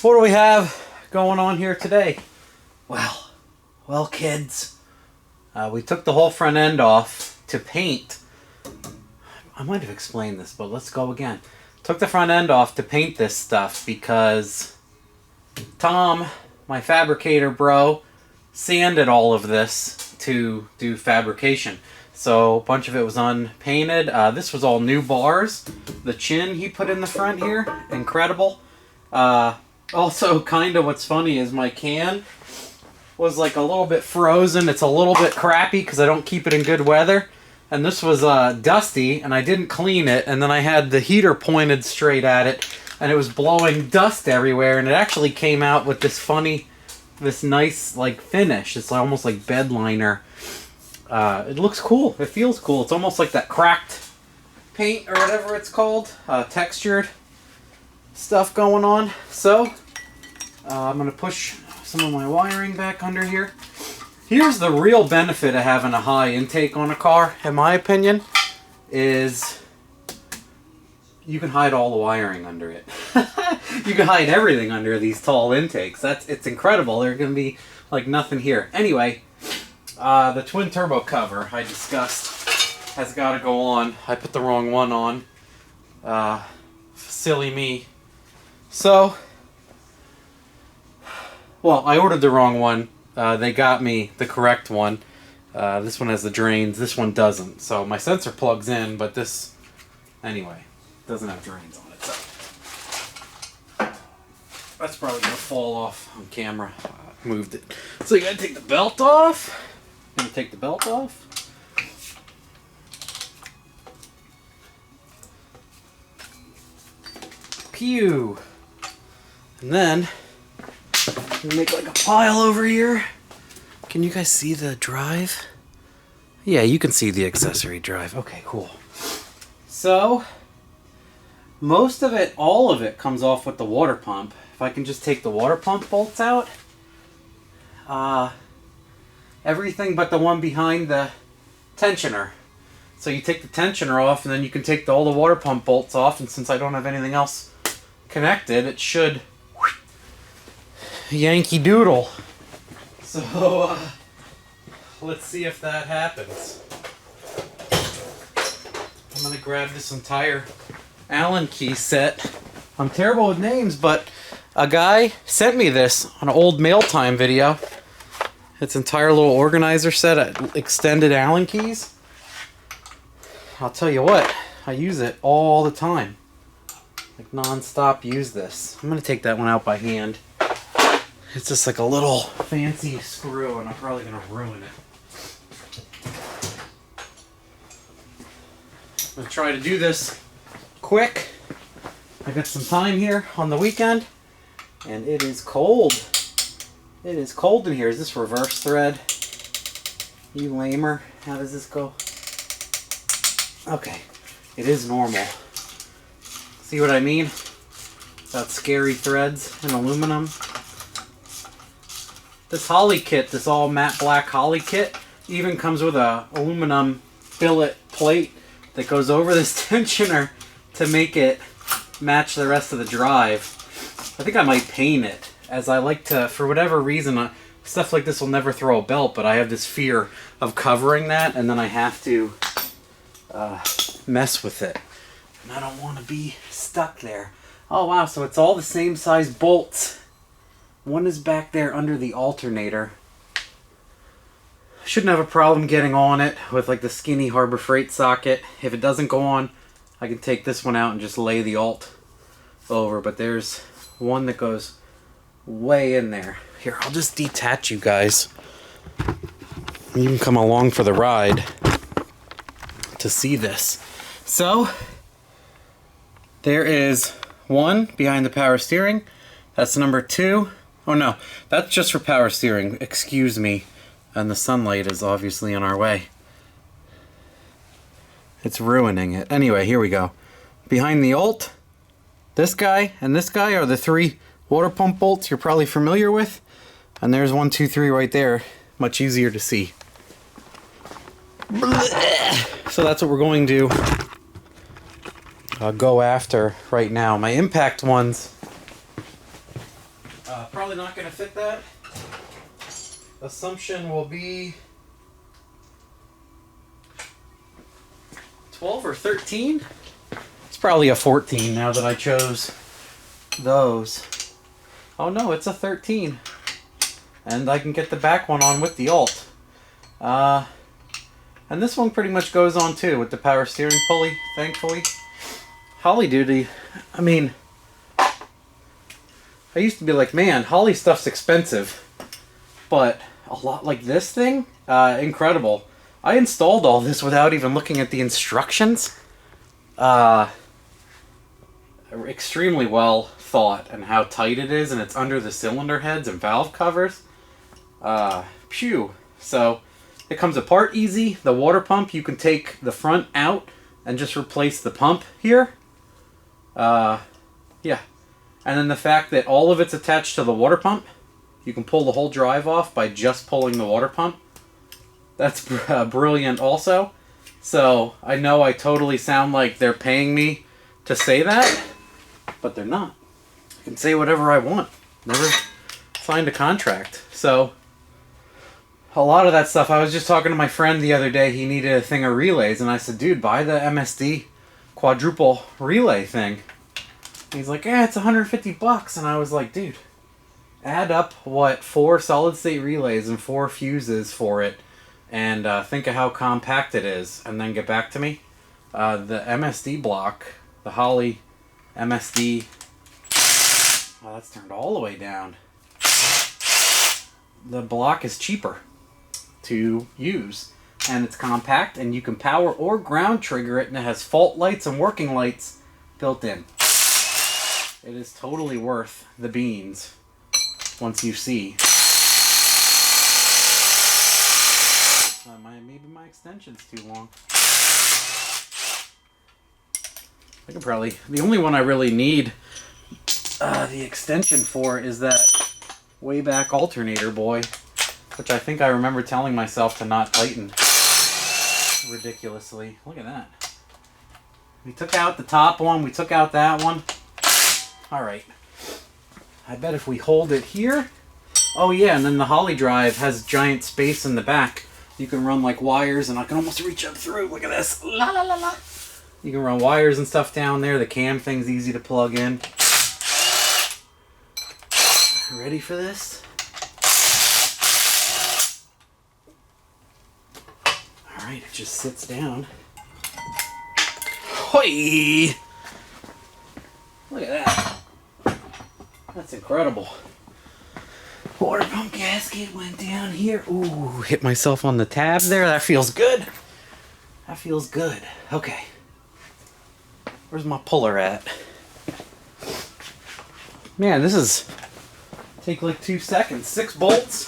what do we have going on here today? Well, kids, we took the whole front end off to paint. I might have explained this, but let's go again. Took the front end off to paint this stuff because Tom, my fabricator bro, sanded all of this to do fabrication. So a bunch of it was unpainted. This was all new bars. The chin he put in the front here, incredible. Also, kind of what's funny is my can was like a little bit frozen. It's a little bit crappy because I don't keep it in good weather. And this was dusty, and I didn't clean it. And then I had the heater pointed straight at it, and it was blowing dust everywhere. And it actually came out with this nice like finish. It's almost like bed liner. It looks cool. It feels cool. It's almost like that cracked paint or whatever it's called. Textured stuff going on. So I'm going to push some of my wiring back under here. Here's the real benefit of having a high intake on a car, in my opinion, is you can hide all the wiring under it. You can hide everything under these tall intakes. It's incredible. There's going to be like nothing here. Anyway, the twin turbo cover I discussed has got to go on. I put the wrong one on. Silly me. So, well, I ordered the wrong one. They got me the correct one. This one has the drains. This one doesn't. So my sensor plugs in, but this, anyway, doesn't have drains on it. So that's probably going to fall off on camera. Moved it. So you got to take the belt off. I'm going to take the belt off. Pew. And then make like a pile over here. Can you guys see the drive? Yeah, you can see the accessory drive. Okay, cool. So, most of it, all of it comes off with the water pump. If I can just take the water pump bolts out. Everything but the one behind the tensioner. So you take the tensioner off and then you can take all the water pump bolts off, and since I don't have anything else connected, it should Yankee Doodle. So, let's see if that happens. I'm going to grab this entire Allen key set. I'm terrible with names, but a guy sent me this on an old mail time video. It's entire little organizer set of extended Allen keys. I'll tell you what, I use it all the time. Like non-stop use this. I'm going to take that one out by hand. It's just like a little fancy screw, and I'm probably going to ruin it. I'm going to try to do this quick. I got some time here on the weekend, and it is cold. It is cold in here. Is this reverse thread? You lamer. How does this go? Okay. It is normal. See what I mean? About scary threads and aluminum. This holley kit, this all matte black holley kit, even comes with a aluminum billet plate that goes over this tensioner to make it match the rest of the drive. I think I might paint it, as I like to, for whatever reason, stuff like this will never throw a belt, but I have this fear of covering that, and then I have to mess with it. And I don't want to be stuck there. Oh wow, so it's all the same size bolts. One is back there under the alternator. Shouldn't have a problem getting on it with like the skinny Harbor Freight socket. If it doesn't go on, I can take this one out and just lay the alt over. But there's one that goes way in there. Here, I'll just detach you guys. You can come along for the ride to see this. So, there is one behind the power steering. That's number 2. Oh no, that's just for power steering. Excuse me. And the sunlight is obviously in our way. It's ruining it. Anyway, here we go. Behind the alt, this guy and this guy are the 3 water pump bolts you're probably familiar with. And there's 1, 2, 3 right there. Much easier to see. So that's what we're going to go after right now. My impact ones Probably not going to fit that. Assumption will be 12 or 13. It's probably a 14 now that I chose those. Oh no, it's a 13. And I can get the back one on with the alt. And this one pretty much goes on too with the power steering pulley, thankfully. Holly duty, I mean, I used to be like, man, Holly stuff's expensive. But a lot like this thing, incredible. I installed all this without even looking at the instructions. Extremely well thought, and how tight it is, and it's under the cylinder heads and valve covers. Phew. So it comes apart easy. The water pump, you can take the front out and just replace the pump here. Yeah. And then the fact that all of it's attached to the water pump, you can pull the whole drive off by just pulling the water pump. That's brilliant also. So I know I totally sound like they're paying me to say that, but they're not. I can say whatever I want. Never signed a contract. So a lot of that stuff, I was just talking to my friend the other day. He needed a thing of relays, and I said, dude, buy the MSD quadruple relay thing. He's like, yeah, it's $150. And I was like, dude, add up, 4 solid state relays and 4 fuses for it, and think of how compact it is, and then get back to me. The MSD block, the Holley MSD, oh, that's turned all the way down. The block is cheaper to use, and it's compact, and you can power or ground trigger it, and it has fault lights and working lights built in. It is totally worth the beans once you see. Maybe my extension's too long. I can probably... The only one I really need the extension for is that way back alternator boy, which I think I remember telling myself to not tighten ridiculously. Look at that. We took out the top one, we took out that one. Alright. I bet if we hold it here... Oh yeah, and then the Holley drive has giant space in the back. You can run like wires, and I can almost reach up through. Look at this. La la la la. You can run wires and stuff down there. The cam thing's easy to plug in. Ready for this? Alright, it just sits down. Hoi! Look at that. That's incredible. Water pump gasket went down here. Ooh, hit myself on the tab there. That feels good. That feels good. Okay. Where's my puller at? Man, this is... Take like 2 seconds. 6 bolts.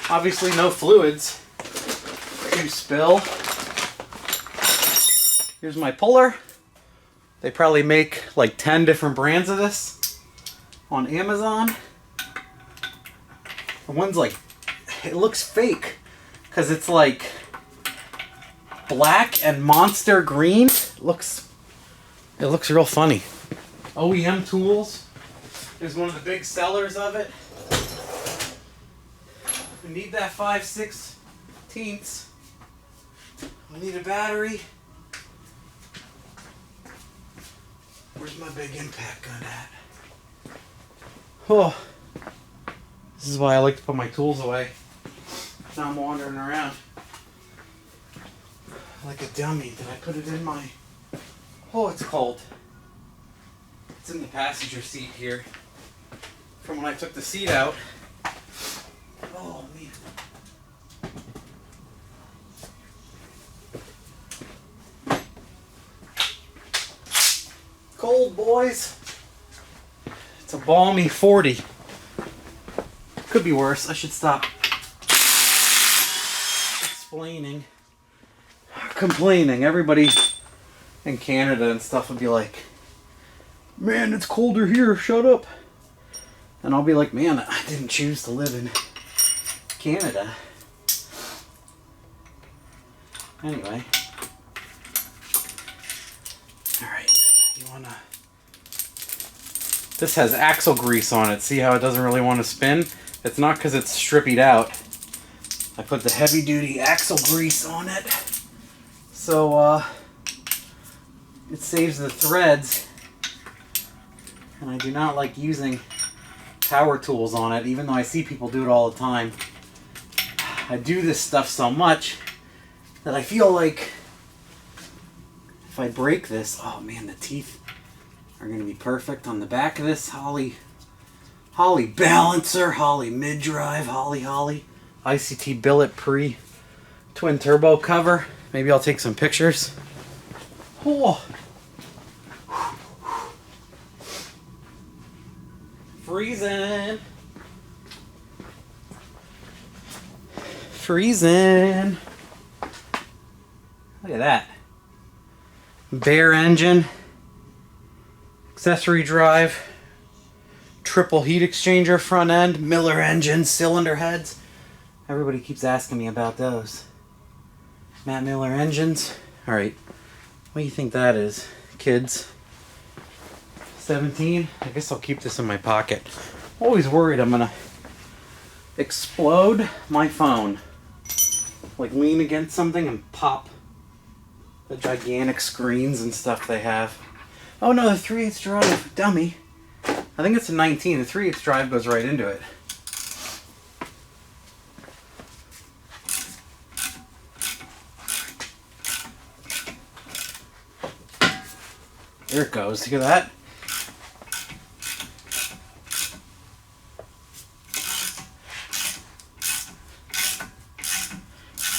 Obviously no fluids to spill. Here's my puller. They probably make like 10 different brands of this on Amazon. The one's like, it looks fake because it's like black and monster green. It looks real funny. OEM Tools is one of the big sellers of it. We need that 5/16. We need a battery. Where's my big impact gun at? Oh. This is why I like to put my tools away. Now I'm wandering around like a dummy. Did I put it in my... Oh, it's cold. It's in the passenger seat here. From when I took the seat out. Oh, man. Cold, boys. It's a balmy 40. Could be worse. I should stop complaining. Everybody in Canada and stuff would be like, man, it's colder here, shut up. And I'll be like, man, I didn't choose to live in Canada. Anyway. Alright, you wanna This has axle grease on it. See how it doesn't really want to spin? It's not because it's strippied out. I put the heavy duty axle grease on it. So it saves the threads. And I do not like using power tools on it, even though I see people do it all the time. I do this stuff so much that I feel like if I break this, oh man, the teeth are going to be perfect on the back of this Holley balancer, Holley mid-drive, Holley ICT billet pre twin turbo cover. Maybe I'll take some pictures. Oh. Freezing. Look at that. Bare engine. Accessory drive, triple heat exchanger front end, Miller engine, cylinder heads. Everybody keeps asking me about those. Matt Miller engines. All right, what do you think that is, kids? 17? I guess I'll keep this in my pocket. Always worried I'm gonna explode my phone. Like lean against something and pop the gigantic screens and stuff they have. Oh no, the 3/8 drive, dummy. I think it's a 19. The 3/8 drive goes right into it. There it goes. Look at that.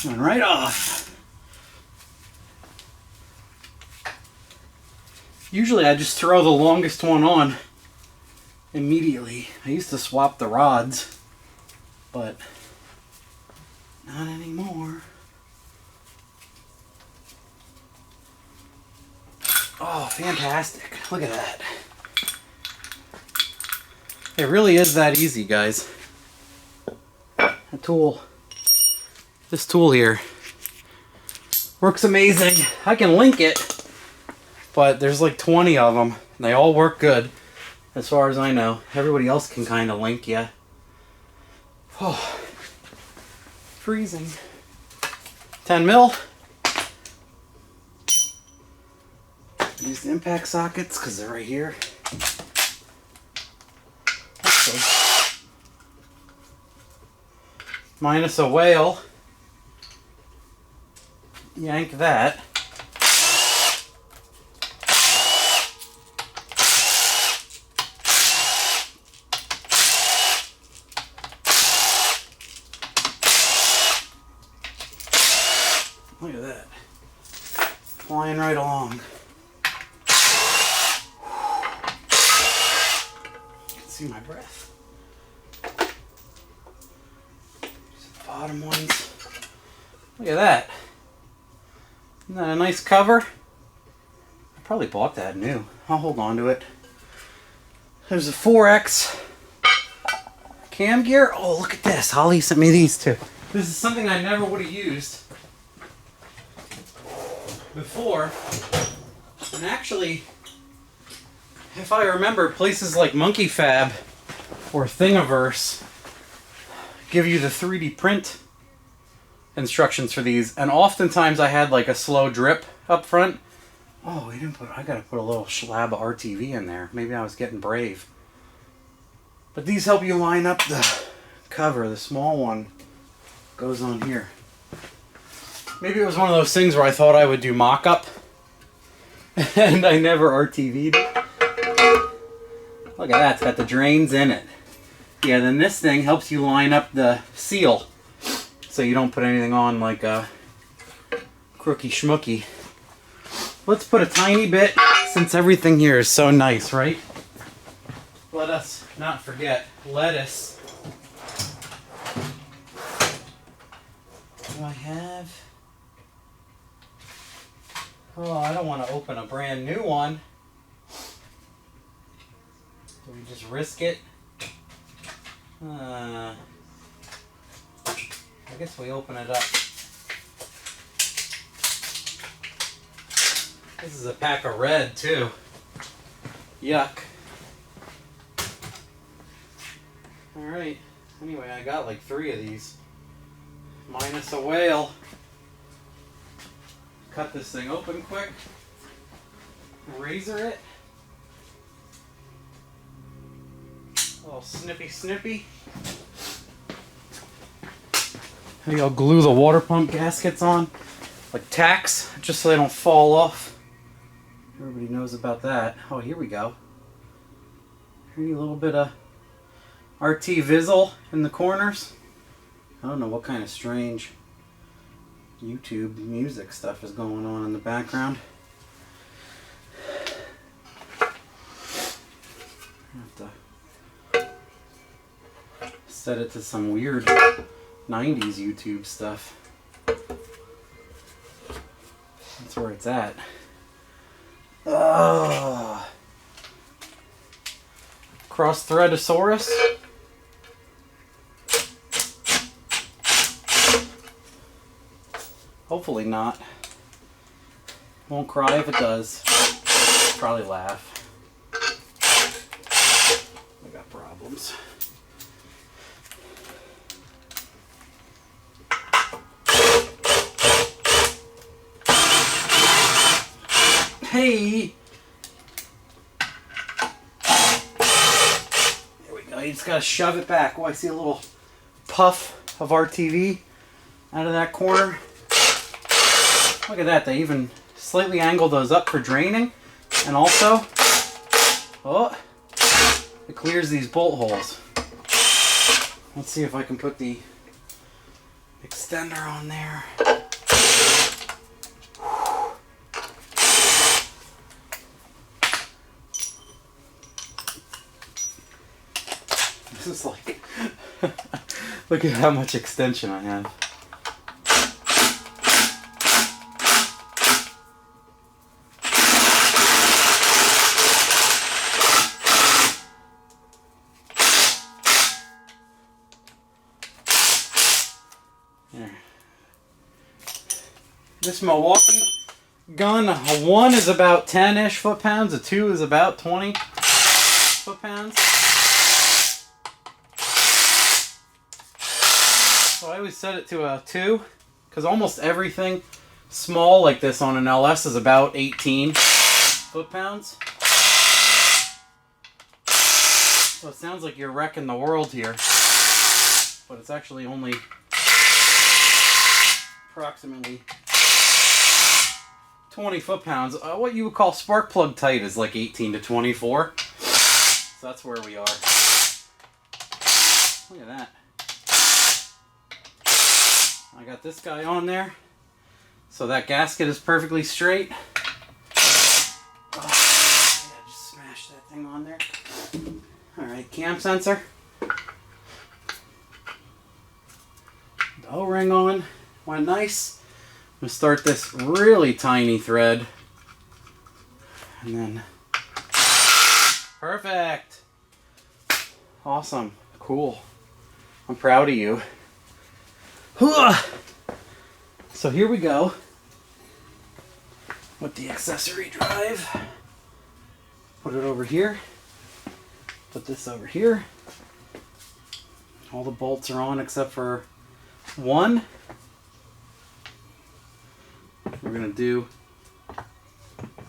Went right off. Usually I just throw the longest one on immediately. I used to swap the rods, but not anymore. Oh, fantastic. Look at that. It really is that easy, guys. This tool here works amazing. I can link it, but there's like 20 of them. And they all work good, as far as I know. Everybody else can kind of link you. Oh, freezing. 10 mil. Use the impact sockets because they're right here. Okay. Minus a whale. Yank that. Look at that. Flying right along. You can see my breath. Some bottom ones. Look at that. Isn't that a nice cover? I probably bought that new. I'll hold on to it. There's a 4X cam gear. Oh, look at this. Holly sent me these too. This is something I never would have used before. And actually, if I remember, places like Monkey Fab or Thingiverse give you the 3D print instructions for these, and oftentimes I had like a slow drip up front. Oh, we didn't put. I gotta put a little slab of RTV in there. Maybe I was getting brave. But these help you line up the cover. The small one goes on here. Maybe it was one of those things where I thought I would do mock-up and I never RTV'd. Look at that, it's got the drains in it. Yeah, then this thing helps you line up the seal so you don't put anything on like a crooky schmooky. Let's put a tiny bit, since everything here is so nice, right? Let us not forget lettuce. What do I have? Oh, I don't want to open a brand new one. Do we just risk it? I guess we open it up. This is a pack of red too. Yuck. Alright, anyway, I got like 3 of these. Minus a whale. Cut this thing open quick. Razor it. A little snippy. Maybe I'll glue the water pump gaskets on, like tacks, just so they don't fall off. Everybody knows about that. Oh, here we go. Here's a little bit of RT Vizzle in the corners. I don't know what kind of strange YouTube music stuff is going on in the background. I have to set it to some weird 90s YouTube stuff. That's where it's at. Cross Threadosaurus. Hopefully not. Won't cry if it does. Probably laugh. I got problems. Hey! There we go. You just gotta shove it back. Oh, I see a little puff of RTV out of that corner. Look at that. They even slightly angled those up for draining. And also, oh, it clears these bolt holes. Let's see if I can put the extender on there. This is like, look at how much extension I have. There. This Milwaukee gun, a 1 is about 10-ish foot-pounds, a 2 is about 20 foot-pounds. So I always set it to a 2, because almost everything small like this on an LS is about 18 foot-pounds. So it sounds like you're wrecking the world here, but it's actually only approximately 20 foot-pounds. What you would call spark plug tight is like 18 to 24. So that's where we are. Look at that. I got this guy on there, so that gasket is perfectly straight. Oh, yeah, just smash that thing on there. Alright, cam sensor. The O-ring on. Went nice. I'm going to start this really tiny thread. And then... perfect! Awesome. Cool. I'm proud of you. So here we go with the accessory drive. Put it over here. Put this over here. All the bolts are on except for one. We're going to do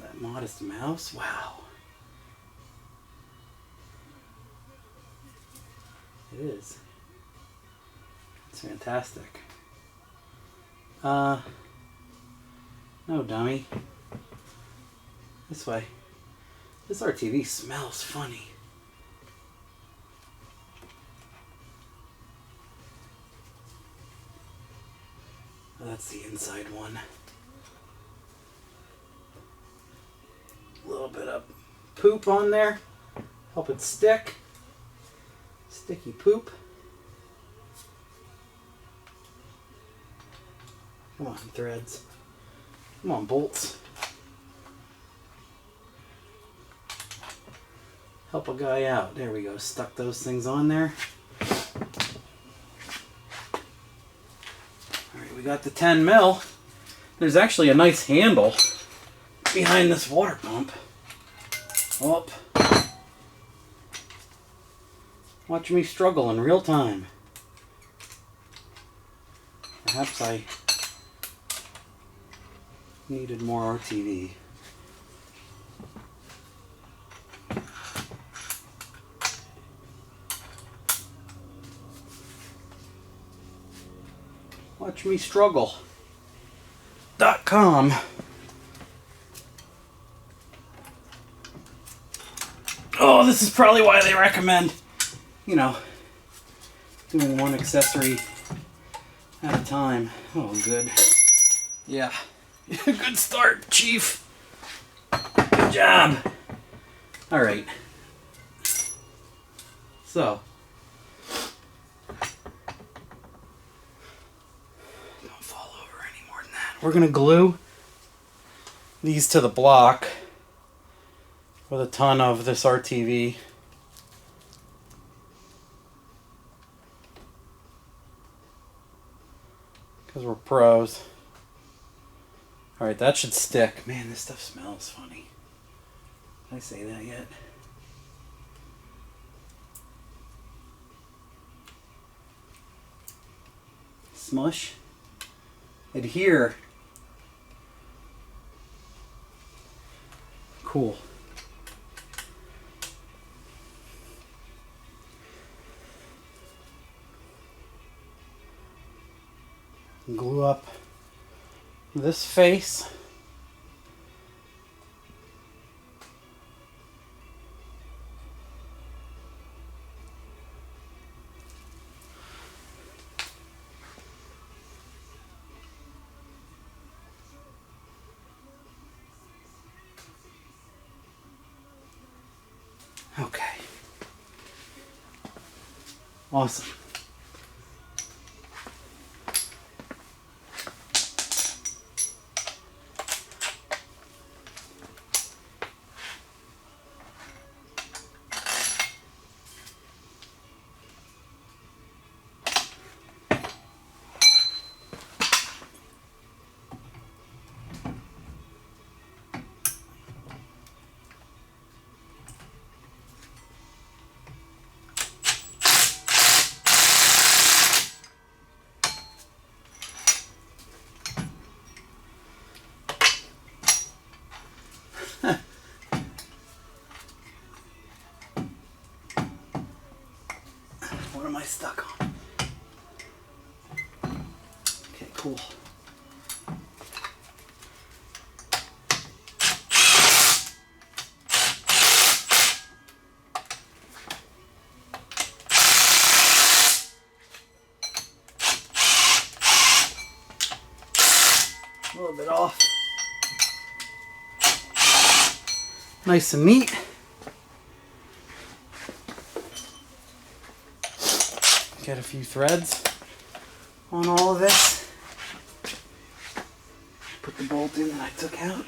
that modest mouse. Wow. It is. It's fantastic. No, dummy. This way. This RTV smells funny. Oh, that's the inside one. A little bit of poop on there. Help it stick. Sticky poop. Come on, threads. Come on, bolts. Help a guy out. There we go. Stuck those things on there. Alright, we got the 10 mil. There's actually a nice handle behind this water pump. Up. Watch me struggle in real time. Perhaps I needed more RTV. Watch me struggle.com. Oh, this is probably why they recommend, you know, doing one accessory at a time. Oh, good. Yeah. Good start, Chief. Good job. All right. So, don't fall over any more than that. We're going to glue these to the block with a ton of this RTV. Because we're pros. Alright, that should stick. Man, this stuff smells funny. Did I say that yet? Smush. Adhere. Cool. Glue up this face. Okay. Awesome. What am I stuck on? Okay, cool. A little bit off. Nice and neat. Get a few threads on all of this. Put the bolt in that I took out.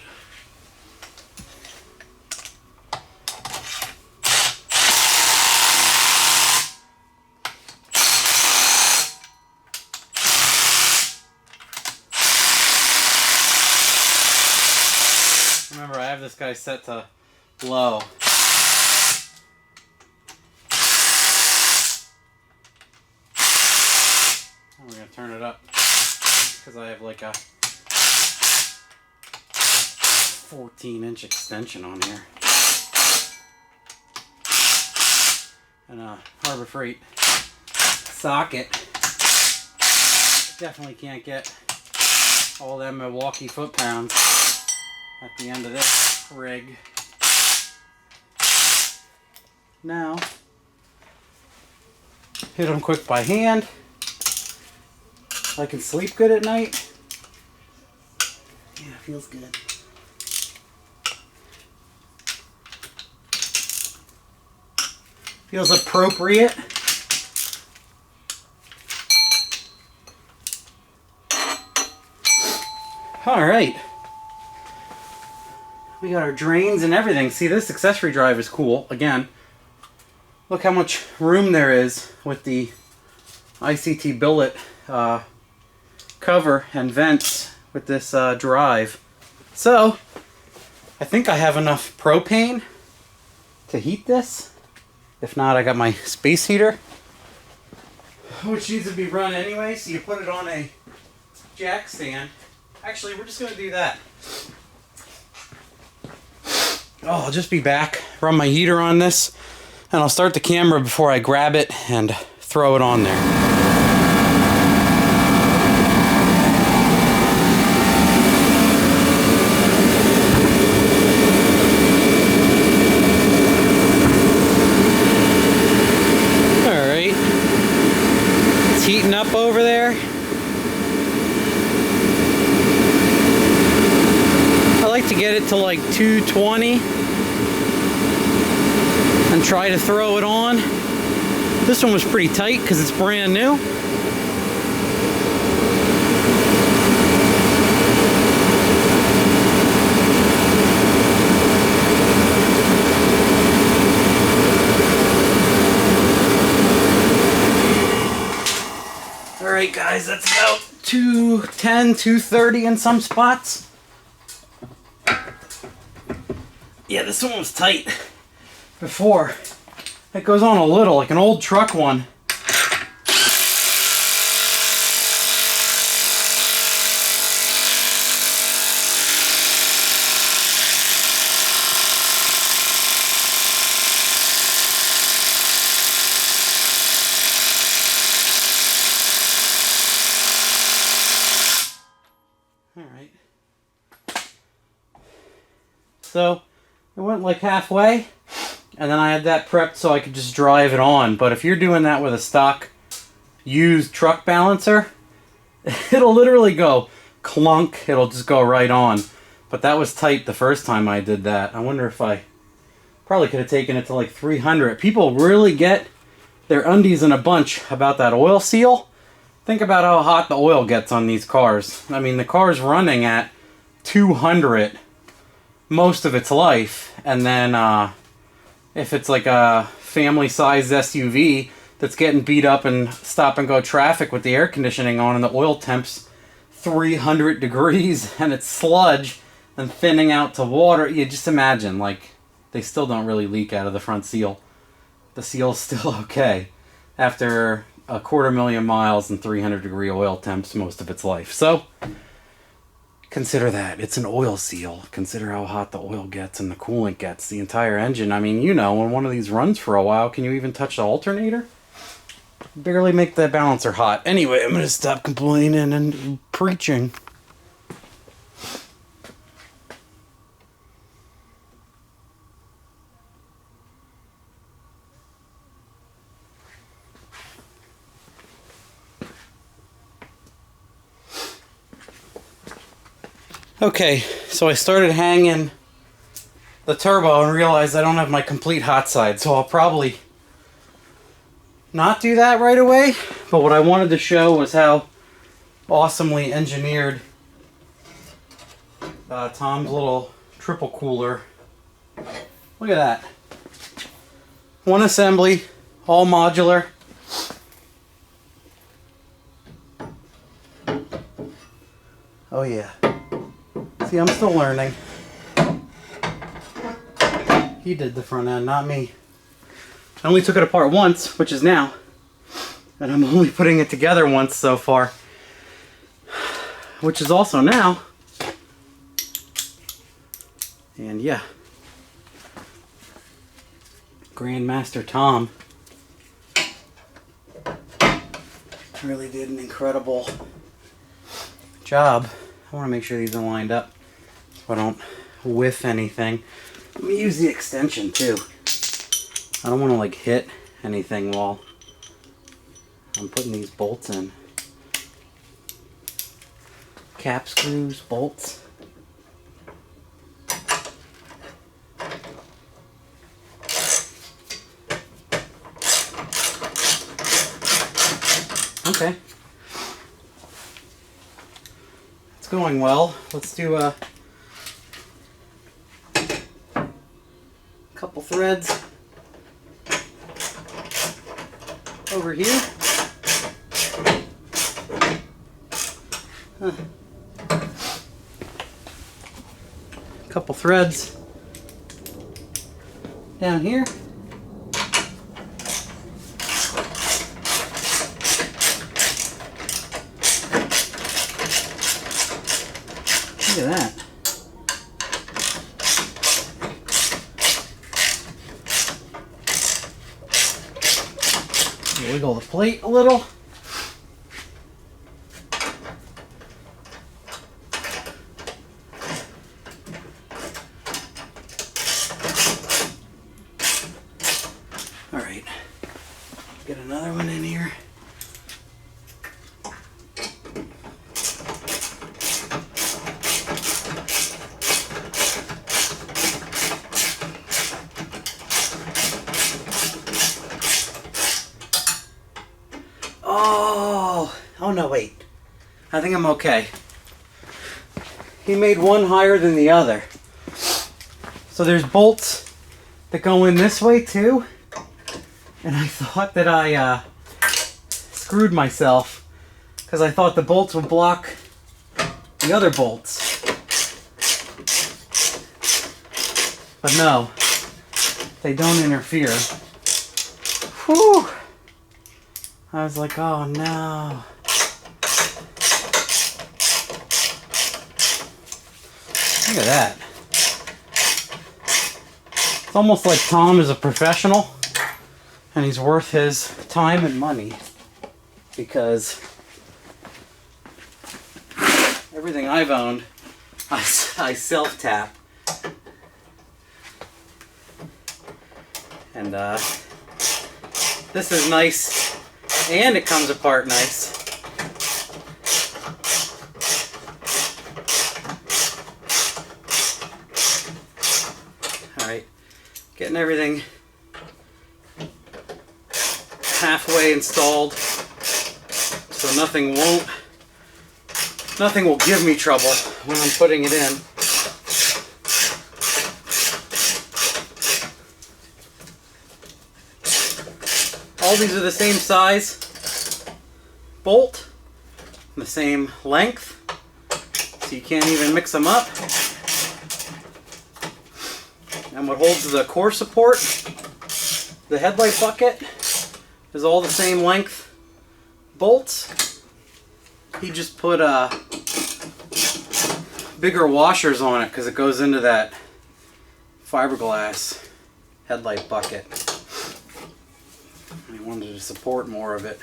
Remember, I have this guy set to low. We're going to turn it up because I have like a 14-inch extension on here. And a Harbor Freight socket. Definitely can't get all them Milwaukee foot-pounds at the end of this rig. Now, hit them quick by hand. I can sleep good at night. Yeah, it feels good. Feels appropriate. All right. We got our drains and everything. See, this accessory drive is cool. Again, look how much room there is with the ICT billet cover and vents with this drive. So, I think I have enough propane to heat this If not, I got my space heater, which needs to be run anyway, so you put it on a jack stand. Actually, we're just going to do that. Oh, I'll just be back, run my heater on this, and I'll start the camera before I grab it and throw it on there. Alright. It's heating up over there. I like to get it to like 220 and try to throw it on. This one was pretty tight because it's brand new. Alright guys, that's about 210, 230 in some spots. Yeah, this one was tight before. It goes on a little, like an old truck one. Alright. So, it went like halfway, and then I had that prepped so I could just drive it on. But if you're doing that with a stock used truck balancer, it'll literally go clunk, it'll just go right on. But that was tight the first time I did that. I wonder if I probably could have taken it to like 300. People really get their undies in a bunch about that oil seal. Think about how hot the oil gets on these cars. I mean, the car's running at 200 most of its life, and then if it's like a family-sized SUV that's getting beat up in stop-and-go traffic with the air conditioning on and the oil temp's 300 degrees and it's sludge and thinning out to water, you just imagine, like, they still don't really leak out of the front seal. The seal's still okay after 250,000 miles and 300-degree oil temps most of its life. So consider that. It's an oil seal. Consider how hot the oil gets and the coolant gets. The entire engine. I mean, you know, when one of these runs for a while, can you even touch the alternator? Barely make the balancer hot. Anyway, I'm going to stop complaining and preaching. Okay, so I started hanging the turbo and realized I don't have my complete hot side, so I'll probably not do that right away. But what I wanted to show was how awesomely engineered Tom's little triple cooler. Look at that. One assembly, all modular. Oh yeah. See, I'm still learning. He did the front end, not me. I only took it apart once, which is now. And I'm only putting it together once so far. Which is also now. And yeah. Grandmaster Tom really did an incredible job. I want to make sure these are lined up so I don't whiff anything. Let me use the extension too. I don't want to like hit anything while I'm putting these bolts in. Cap screws, bolts. Okay. It's going well. Let's do a couple threads over here. Couple threads down here. Look at that. Wiggle the plate a little. All right, get another one in here. Oh no, wait. I think I'm okay. He made one higher than the other. So there's bolts that go in this way too. And I thought that I screwed myself because I thought the bolts would block the other bolts. But no, they don't interfere. Whew! I was like, oh no. Look at that. It's almost like Tom is a professional and he's worth his time and money, because everything I've owned, I self-tap. And this is nice, and it comes apart nice. Alright, getting everything halfway installed so nothing will give me trouble when I'm putting it in. All these are the same size bolt, the same length, so you can't even mix them up. And what holds the core support, the headlight bucket, is all the same length bolts. He just put bigger washers on it because it goes into that fiberglass headlight bucket. He wanted to support more of it.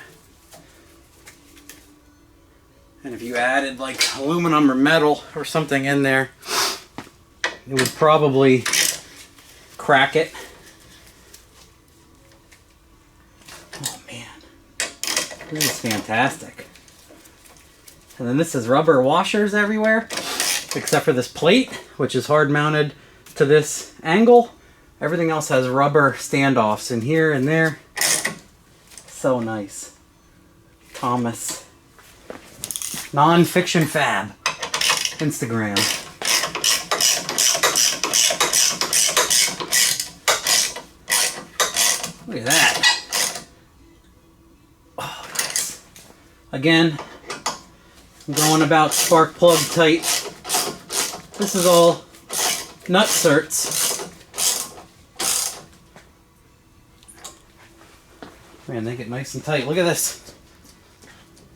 And if you added like aluminum or metal or something in there, it would probably crack it. Oh man, this is fantastic. And then this is rubber washers everywhere, except for this plate, which is hard mounted to this angle. Everything else has rubber standoffs in here and there. So nice. Thomas. Non-fiction fab. Instagram. Look at that. Oh, nice. Again, I'm going about spark plug tight. This is all nut certs. Man, they get nice and tight. Look at this.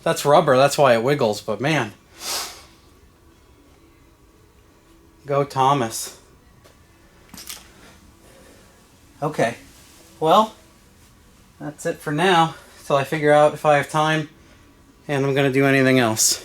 That's rubber, that's why it wiggles, but man. Go Thomas. Okay. Well, that's it for now, till I figure out if I have time and I'm going to do anything else.